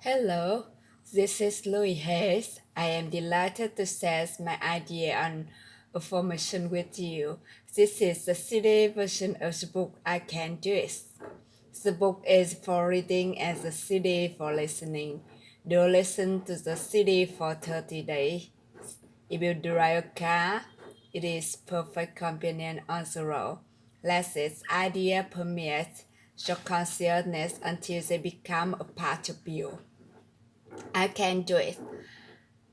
Hello, this is Louis Hayes. I am delighted to share my idea on affirmation with you. This is the CD version of the book I Can Do It. The book is for reading and the CD for listening. Do listen to the CD for 30 days. If you drive a car, it is perfect companion on the road. Let this idea permeate your consciousness until they become a part of you. I can do it.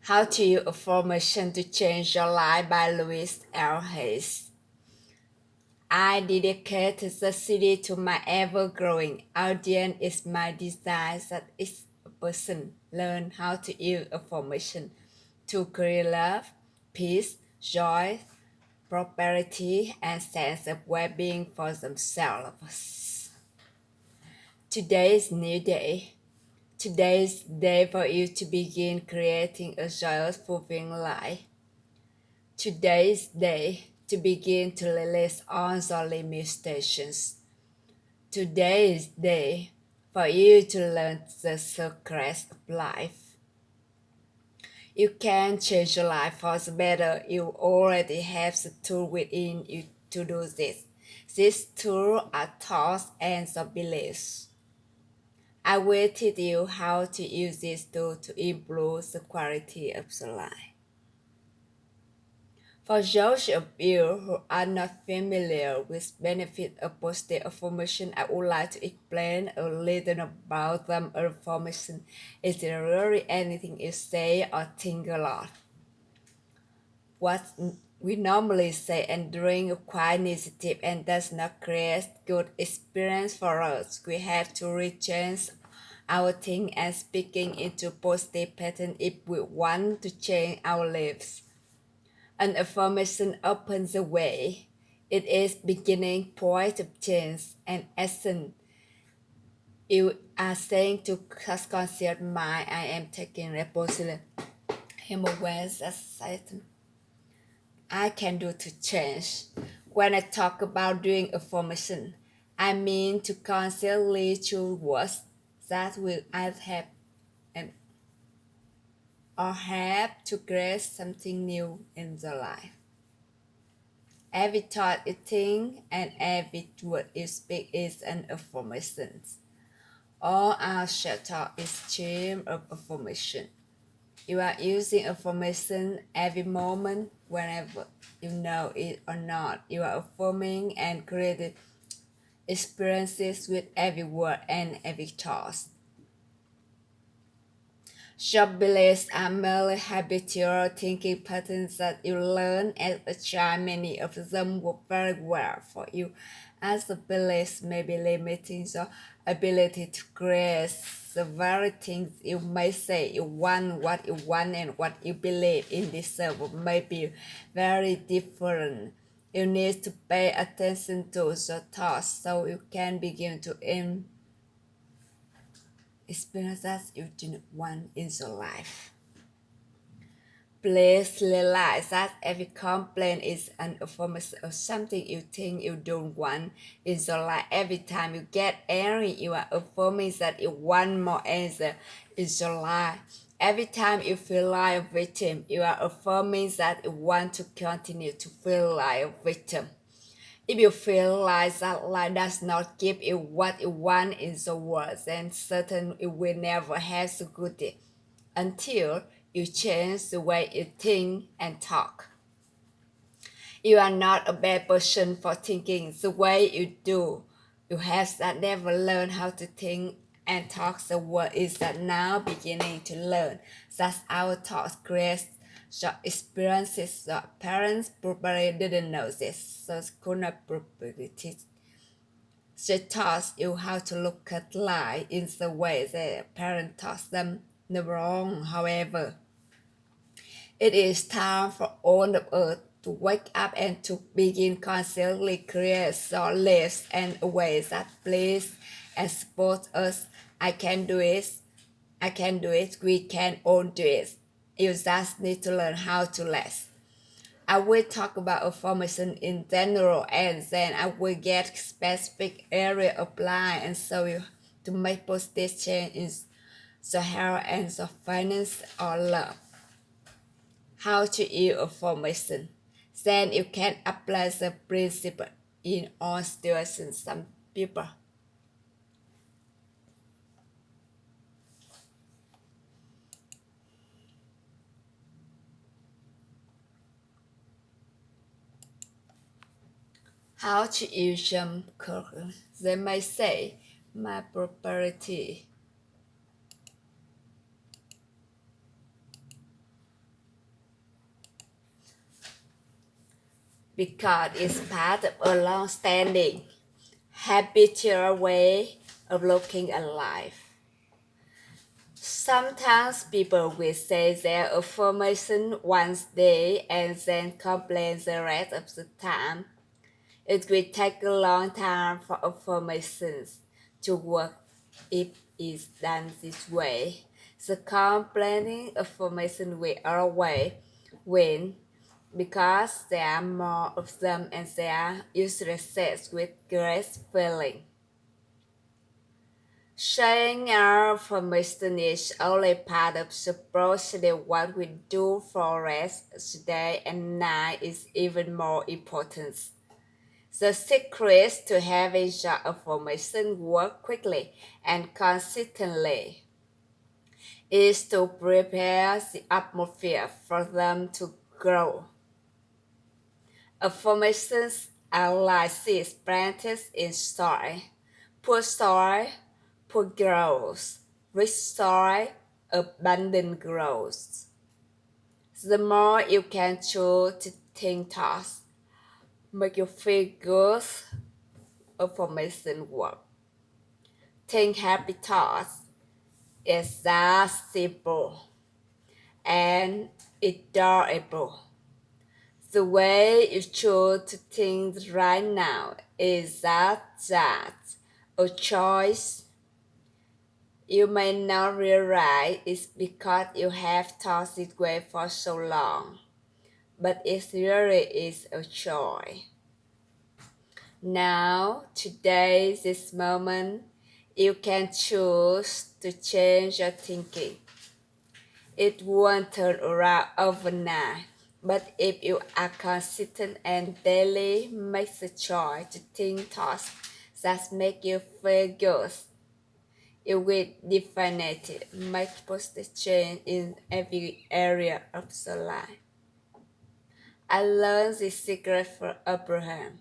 How to use affirmation to change your life by Louis L. Hayes. I dedicate the city to my ever-growing audience. It's my desire that each person learn how to use affirmation to create love, peace, joy, prosperity, and sense of well-being for themselves. Today's new day. Today's day for you to begin creating a joyous, fulfilling life. Today's day to begin to release all the limitations. Today's day for you to learn the secrets of life. You can change your life for the better. You already have the tool within you to do this. These tools are thoughts and the beliefs. I will teach you how to use this tool to improve the quality of your life. For those of you who are not familiar with benefits of positive affirmation, I would like to explain a little about them. Affirmation is really anything you say or think a lot. What we normally say and drink is quite negative and does not create good experience for us. We have to rechange our thinking and speaking into positive pattern if we want to change our lives. An affirmation opens the way. It is beginning point of change and action. You are saying to conscious mind, I am taking responsibility. I'm aware that something I can do to change. When I talk about doing affirmation, I mean to consciously choose words that will either have and or help to create something new in the life. Every thought you think and every word you speak is an affirmation. All our self-talk is stream of affirmation. You are using affirmation every moment, whenever you know it or not. You are affirming and creating experiences with every word and every thought. Short beliefs are merely habitual thinking patterns that you learn as a child. Many of them work very well for you, as the beliefs may be limiting your ability to create the very things you may say you want. What you want and what you believe in this world may be very different. You need to pay attention to your thoughts so you can begin to experience that you do not want in your life. Please realize that every complaint is an affirmation of something you think you don't want in your life. Every time you get angry, you are affirming that you want more anger in your life. Every time you feel like a victim, you are affirming that you want to continue to feel like a victim. If you feel like that life does not give you what you want in the world, then certainly you will never have the good day until you change the way you think and talk. You are not a bad person for thinking the way you do. You have that never learned how to think and talk. The world is that now beginning to learn that our thoughts create your experiences. Your parents probably didn't know this, so could not probably teach. They taught you how to look at life in the way their parents taught them. No wrong, however. It is time for all of us to wake up and to begin consciously create your lives in a way that please and support us. I can do it. I can do it. We can all do it. You just need to learn how to less. I will talk about affirmation in general and then I will get specific area of life and show you to make positive change in the health and the finance or love. How to use affirmation. Then you can apply the principle in all situations. Some people. How to use some curriculum. They may say, my property, because it's part of a long-standing habitual way of looking at life. Sometimes people will say their affirmation once a day and then complain the rest of the time. It will take a long time for affirmations to work if it's done this way. The complaining affirmation will always win because there are more of them and they are usually said with great feeling. Saying our affirmation is only part of the process. What we do for rest of the day and night is even more important. The secret to having your affirmation work quickly and consistently is to prepare the atmosphere for them to grow. Affirmations are like seeds planted in soil. Poor soil, poor growth. Rich soil, abundant growth. The more you can choose to think thoughts, make you feel good, affirmation work. Think happy thoughts. It's that simple and adorable. The way you choose to think right now is that a choice. You may not realize it's because you have thought this way for so long, but it really is a choice. Now, today, this moment, you can choose to change your thinking. It won't turn around overnight, but if you are consistent and daily make the choice to think thoughts that make you feel good, it will definitely make positive change in every area of your life. I learned this secret from Abraham.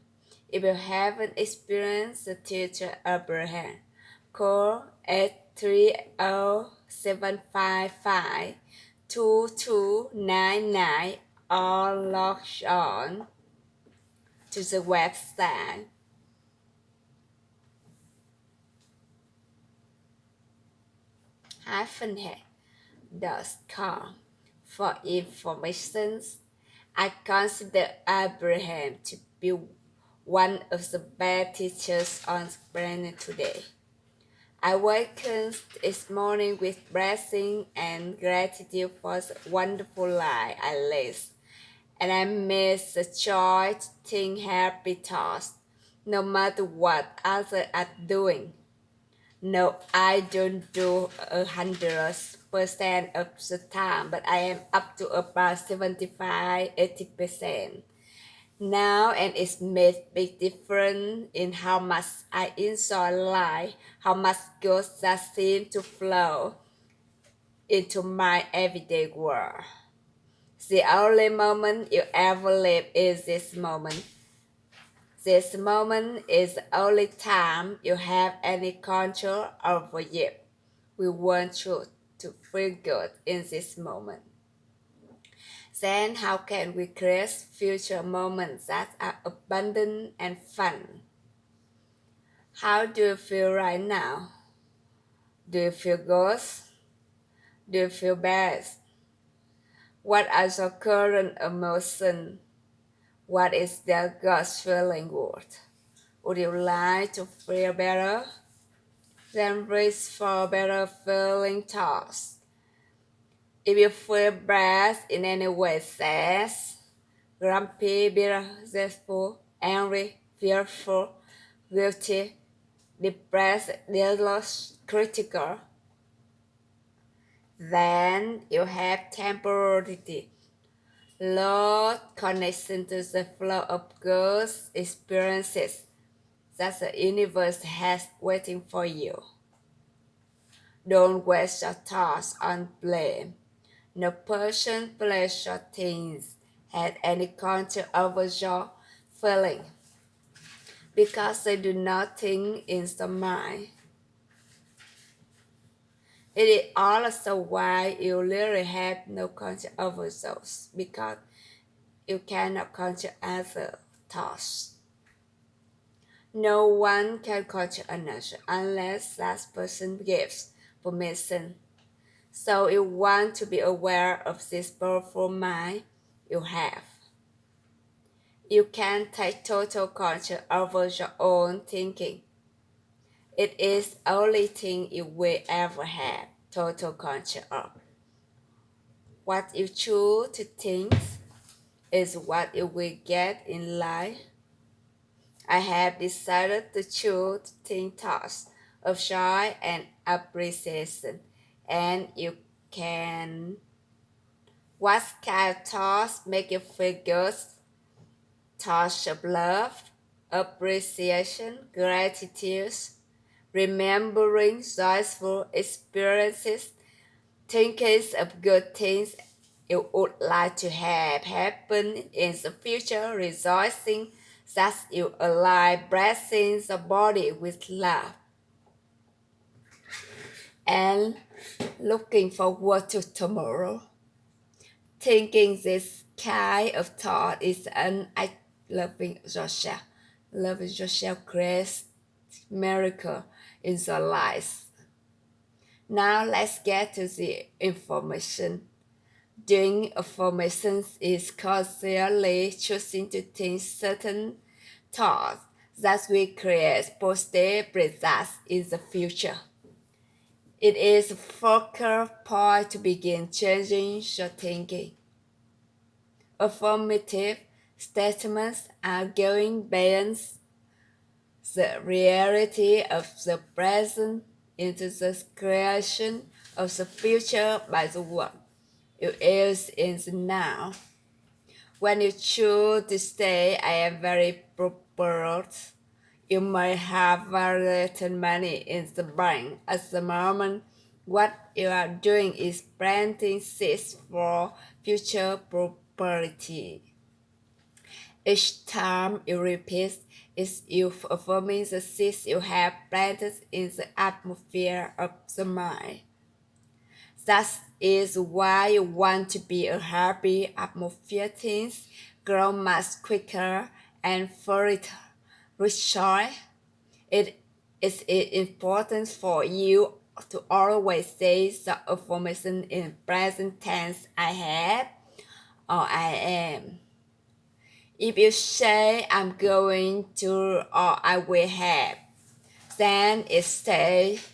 If you haven't experienced the teacher Abraham, call 830-755-2299 or log on to the website -head.com for information. I consider Abraham to be one of the best teachers on the planet today. I wakened this morning with blessing and gratitude for the wonderful life I live, and I made the choice to think happy thoughts, no matter what others are doing. No, I don't do 100% of the time, but I am up to about 75-80% now, and it's made big difference in how much I enjoy life, how much good that seems to flow into my everyday world. The only moment you ever live is this moment. This moment is the only time you have any control over it. We want you to feel good in this moment. Then how can we create future moments that are abundant and fun? How do you feel right now? Do you feel good? Do you feel bad? What are your current emotions? What is their gut feeling good? Would you like to feel better? Then reach for better feeling thoughts. If you feel bad in any way, sad, grumpy, bitter, zestful, angry, fearful, guilty, depressed, jealous, critical, Then you have temporality, low connection to the flow of good experiences that the universe has waiting for you. Don't waste your thoughts on blame. No person, place, or things had any control over your feeling because they do not think in the mind. It is also why you really have no control over those because you cannot control other thoughts. No one can control another unless that person gives permission. So you want to be aware of this powerful mind you have. You can take total control over your own thinking. It is the only thing you will ever have total control of. What you choose to think is what you will get in life. I have decided to choose to think thoughts of joy and appreciation, and you can. What kind of thoughts make you feel good? Thoughts of love, appreciation, gratitude, remembering joyful experiences, thinking of good things you would like to have happen in the future, rejoicing that you align blessing the body with love, and looking forward to tomorrow. Thinking this kind of thought is an act loving yourself. Loving yourself creates miracle in your life. Now let's get to the information. Doing affirmations is consciously choosing to think certain thoughts that will create positive results in the future. It is a focal point to begin changing your thinking. Affirmative statements are going beyond the reality of the present into the creation of the future by the work you use in the now. When you choose to stay, I am very prosperous. You may have very little money in the bank at the moment. What you are doing is planting seeds for future prosperity. Each time you repeat is you affirming the seeds you have planted in the atmosphere of the mind. That is why you want to be a happy atmosphere. Things grow much quicker and further with joy. It is important for you to always say the affirmation in present tense I have or I am. If you say I'm going to or I will have, then it stays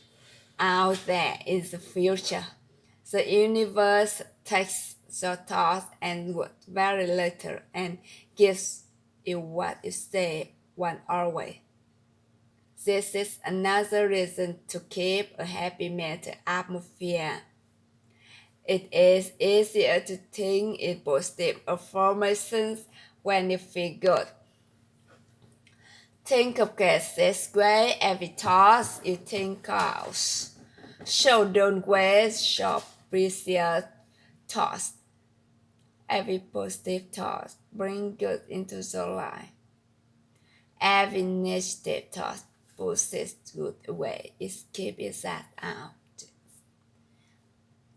out there in the future. The universe takes your thoughts and words very little and gives you what you say one always. This is another reason to keep a happy mental atmosphere. It is easier to think in positive affirmations when you feel good. Think of this way every thought you think of. So don't waste your precious thoughts. Every positive thought bring good into your life. Every negative thought pushes good away. It's keeping that out.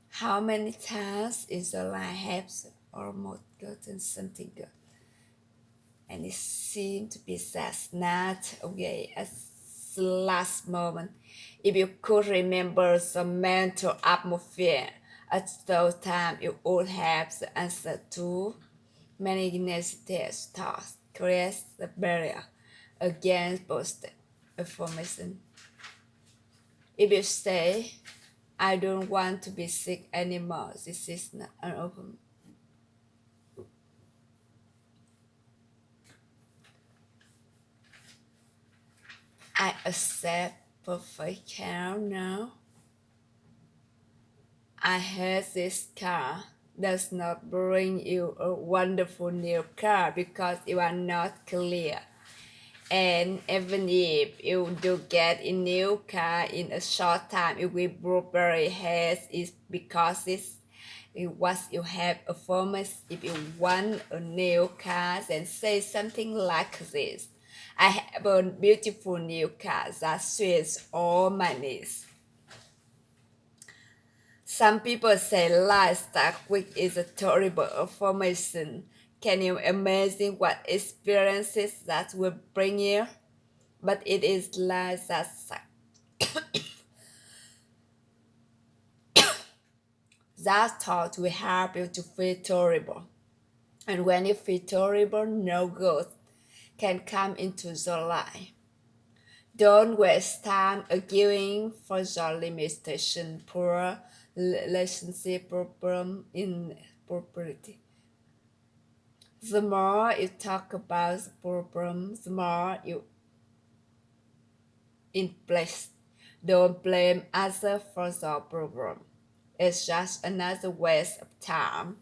How many times in your life have almost gotten something good? And it seemed to be that not okay at the last moment. If you could remember the mental atmosphere at those time, you would have the answer to many negative thoughts. Create the barrier against positive information. If you say, I don't want to be sick anymore, this is not an open. I accept perfect care now. I hate this car does not bring you a wonderful new car because you are not clear. And even if you do get a new car in a short time, it will probably hate it because it was you have a promise. If you want a new car, then say something like this. I have a beautiful new car that suits all my needs. Some people say life start quick is a terrible affirmation. Can you imagine what experiences that will bring you? But it is life that thought will help you to feel terrible. And when you feel terrible, no good can come into your life. Don't waste time arguing for your limitation, poor relationship problem in property. The more you talk about the problem, the more you in place. Don't blame others for the problem. It's just another waste of time.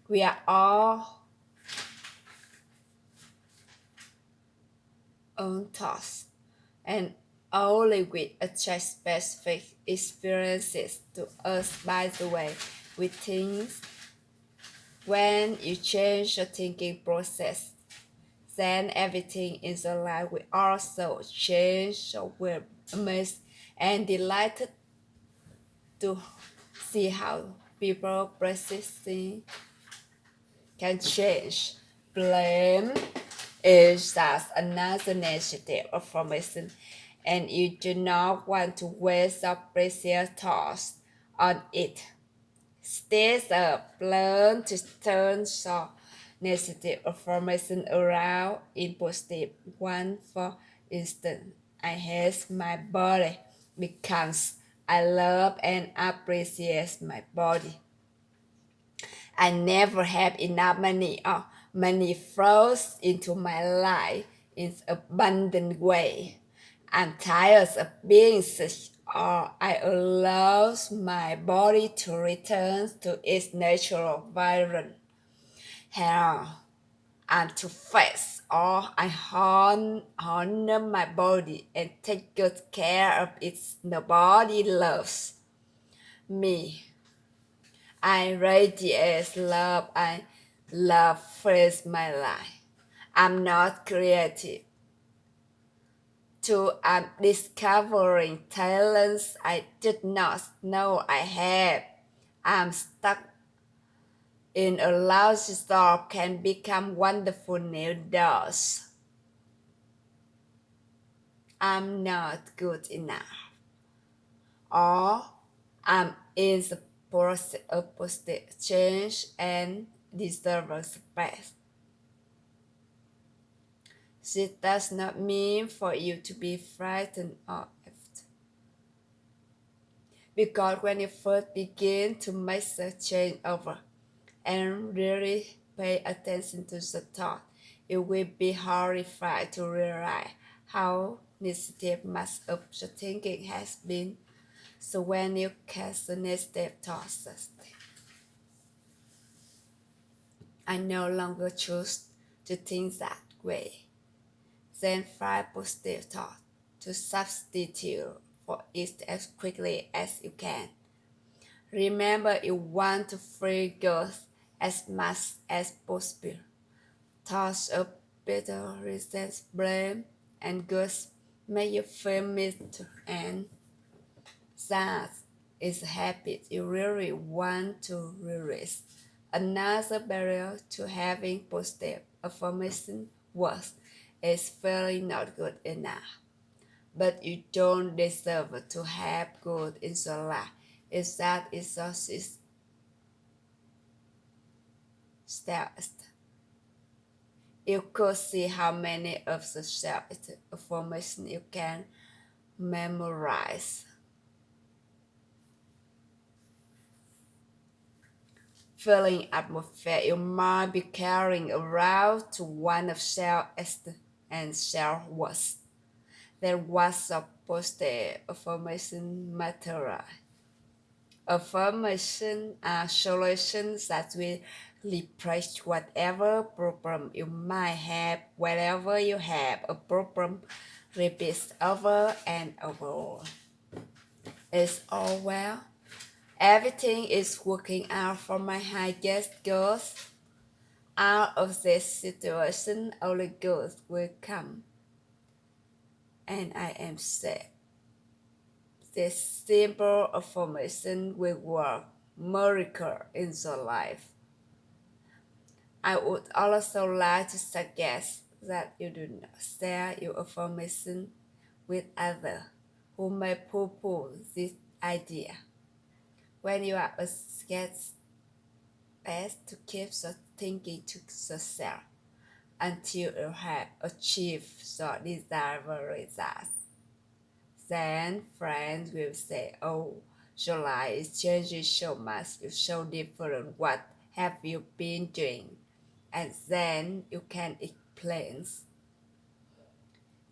We are all on task, and only we adjust specific experiences to us. By the way, we think when you change your thinking process, then everything in your life will also change. So we're amazed and delighted to see how people persisting can change. Blame is just another negative affirmation, and you do not want to waste your precious thoughts on it. Stay up, learn to turn your negative affirmation around in positive one. For instance, I hate my body becomes I love and appreciate my body. I never have enough money or money flows into my life in an abundant way. I'm tired of being sick or I allow my body to return to its natural environment. Hell, I'm to face or I honor my body and take good care of it. The body loves me. I radiate love. I love fills my life. I'm not creative. Too, I'm discovering talents I did not know I had. I'm stuck in a lousy store can become wonderful new doors. I'm not good enough. Or I'm in the process of positive change and deserve space. This does not mean for you to be frightened or afraid. Because when you first begin to make the change over and really pay attention to the thought, you will be horrified to realize how negative much of the thinking has been. So when you cast the negative thoughts, I no longer choose to think that way. Then find positive thought to substitute for it as quickly as you can. Remember, you want to feel good as much as possible. Thoughts of bitter resentment, blame, and guilt make you feel miserable, and that is a habit you really want to release. Another barrier to having positive affirmation was is feeling not good enough. But you don't deserve to have good in your life. If that is your status, you could see how many of the self affirmation you can memorize. Feeling atmosphere you might be carrying around to one of self-esteem and self-worth. There was a positive affirmation material. Affirmation are solutions that will replace whatever problem you might have. Whenever you have a problem, repeat over and over. It's all well. Everything is working out for my highest goals. Out of this situation, only good will come. And I am safe. This simple affirmation will work miracle in your life. I would also like to suggest that you do not share your affirmation with others who may poo-poo this idea. When you are a sketch, best to keep your thinking to yourself until you have achieved your desired results. Then friends will say, oh, your life is changing so much, you're so different, what have you been doing? And then you can explain.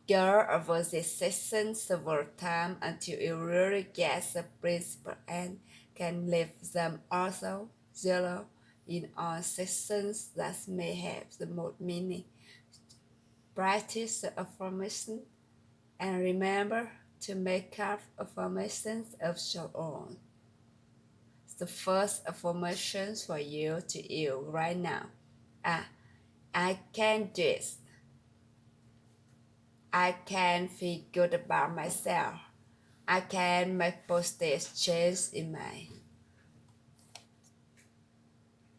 Go over this session several times until you really get the principle and can leave them also zero in all sessions that may have the most meaning. Practice the affirmation and remember to make up affirmations of your own. The first affirmation for you to you right now. I can do it. I can feel good about myself. I can make positive change in my